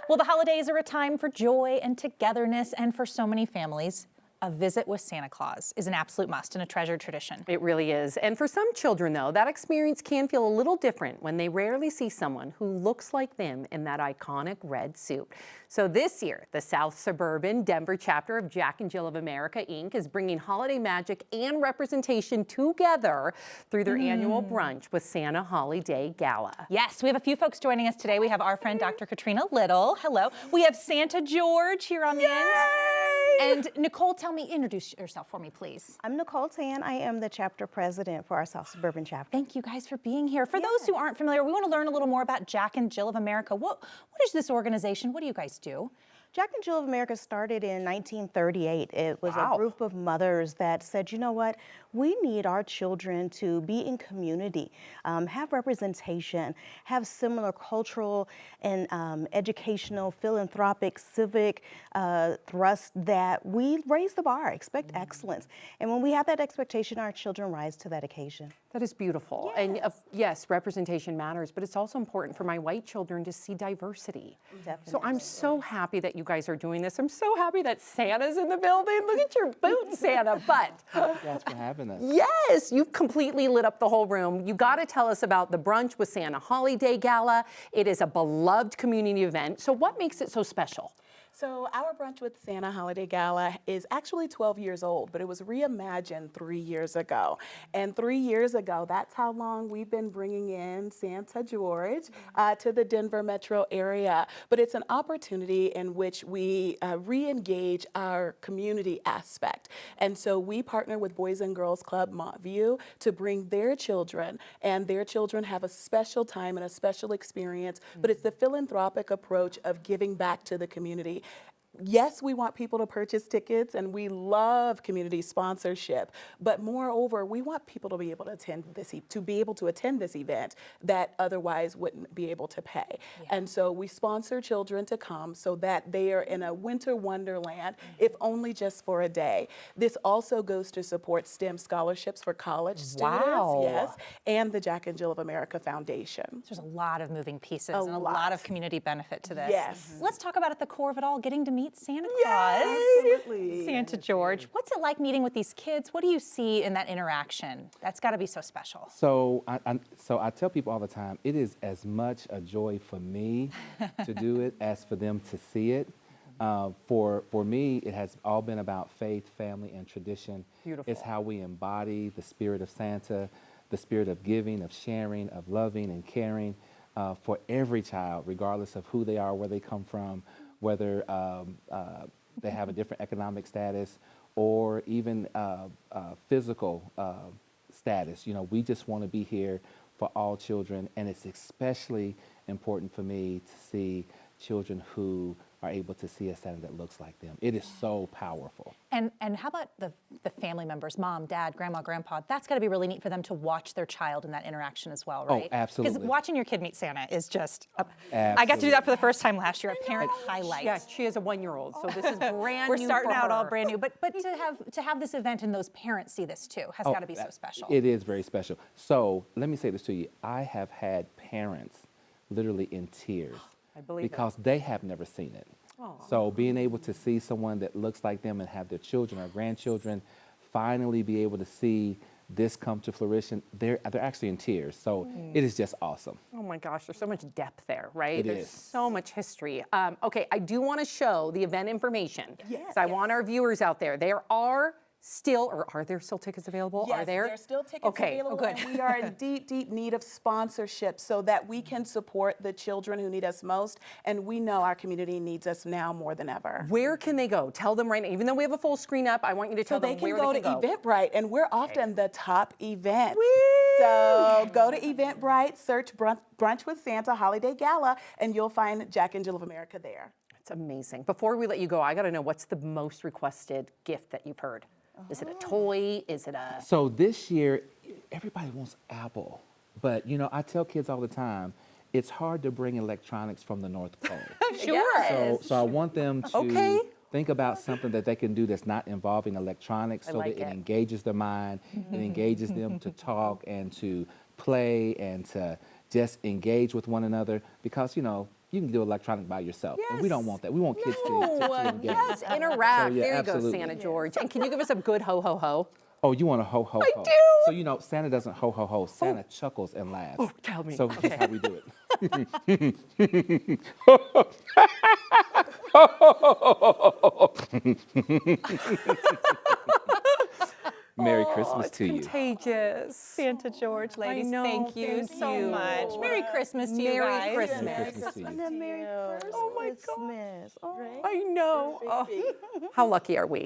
Well, the holidays are a time for joy and togetherness, and for so many families, a visit with Santa Claus is an absolute must and a treasured tradition. It really is. And for some children, though, that experience can feel a little different when they rarely see someone who looks like them in that iconic red suit. So this year, the South Suburban Denver chapter of Jack and Jill of America, Inc. is bringing holiday magic and representation together through their annual Brunch with Santa Holiday Gala. Yes, we have a few folks joining us today. We have our friend Dr. Katrina Little. Hello. We have Santa George here on the end. And Nicole, introduce yourself for me, please. I'm Nicole Tan. I am the chapter president for our South Suburban chapter. Thank you guys for being here. For those who aren't familiar, we want to learn a little more about Jack and Jill of America. What is this organization? What do you guys do? Jack and Jill of America started in 1938. It was a group of mothers that said, you know what, we need our children to be in community, have representation, have similar cultural and educational, philanthropic, civic thrust that we raise the bar, expect excellence. And when we have that expectation, our children rise to that occasion. That is beautiful. Yes. And yes, representation matters, but it's also important for my white children to see diversity. Definitely. So I'm so happy that you guys are doing this. I'm so happy that Santa's in the building. Look at your boots, Santa. But thanks for having us. yes, you've completely lit up the whole room. You got to tell us about the Brunch with Santa Holiday Gala. It is a beloved community event. So what makes it so special? So our Brunch with Santa Holiday Gala is actually 12 years old, but it was reimagined 3 years ago. And 3 years ago, that's how long we've been bringing in Santa George to the Denver metro area. But it's an opportunity in which we re-engage our community aspect. And so we partner with Boys and Girls Club Montview to bring their children, and their children have a special time and a special experience, but it's the philanthropic approach of giving back to the community. Yes, we want people to purchase tickets, and we love community sponsorship. But moreover, we want people to be able to attend this event that otherwise wouldn't be able to pay. Yeah. And so we sponsor children to come so that they are in a winter wonderland, if only just for a day. This also goes to support STEM scholarships for college students. Yes, and the Jack and Jill of America Foundation. There's a lot of moving pieces and a lot of community benefit to this. Yes. Let's talk about at the core of it all, getting to meet Santa Claus. Absolutely. Santa George. What's it like meeting with these kids? What do you see in that interaction? That's got to be so special. So I tell people all the time, it is as much a joy for me to do it as for them to see it. For me, it has all been about faith, family, and tradition. Beautiful. It's how we embody the spirit of Santa, the spirit of giving, of sharing, of loving and caring for every child, regardless of who they are, where they come from, whether they have a different economic status or even physical status. You know, we just want to be here for all children, and it's especially important for me to see children who are able to see a Santa that looks like them. It is so powerful. And how about the family members, mom, dad, grandma, grandpa? That's got to be really neat for them to watch their child in that interaction as well, right? Oh, absolutely. Because watching your kid meet Santa is just, I got to do that for the first time last year, a parent highlight. Yeah, she has a 1-year-old, so this is brand We're new starting for out all her. brand new, but to have this event and those parents see this too has got to be so special. It is very special. So let me say this to you. I have had parents literally in tears I believe because they have never seen it. So being able to see someone that looks like them and have their children or grandchildren finally be able to see this come to fruition, they're actually in tears. So it is just awesome. Oh my gosh, there's so much depth there, right? It There's is. so much history. Okay, I do want to show the event information. Yes. So I want our viewers out there. There are there still tickets available? Yes, are there? There's still tickets Okay. available, good. and we are in deep, deep need of sponsorship so that we can support the children who need us most, and we know our community needs us now more than ever. Where can they go? Tell them right now. Even though we have a full screen up, I want you to tell So they them can where go they to can go. Eventbrite, and we're often the top event. So go to Eventbrite, search Brunch with Santa Holiday Gala, and you'll find Jack and Jill of America there. It's amazing. Before we let you go, I got to know, what's the most requested gift that you've heard? Is it a toy? Is it a... So this year, everybody wants Apple. But, you know, I tell kids all the time, it's hard to bring electronics from the North Pole. Sure. So I want them to think about something that they can do that's not involving electronics so that it engages their mind, it engages them to talk and to play and to just engage with one another. Because, you know, you can do electronic by yourself. And we don't want that. We want kids to engage. Yes, interact. So, yeah, there you absolutely. go, Santa George. And can you give us a good ho ho ho? Oh, you want a ho ho ho? I do. So you know, Santa doesn't ho ho ho. Santa chuckles and laughs. Oh, tell me. So here's how we do it. Merry Christmas to you. Contagious. Santa George, ladies, know, thank you thank so you. much. Merry Christmas to you Merry guys. Christmas. Merry Christmas to you. And then Merry first Oh my God. Christmas. Oh. I know. Oh, how lucky are we?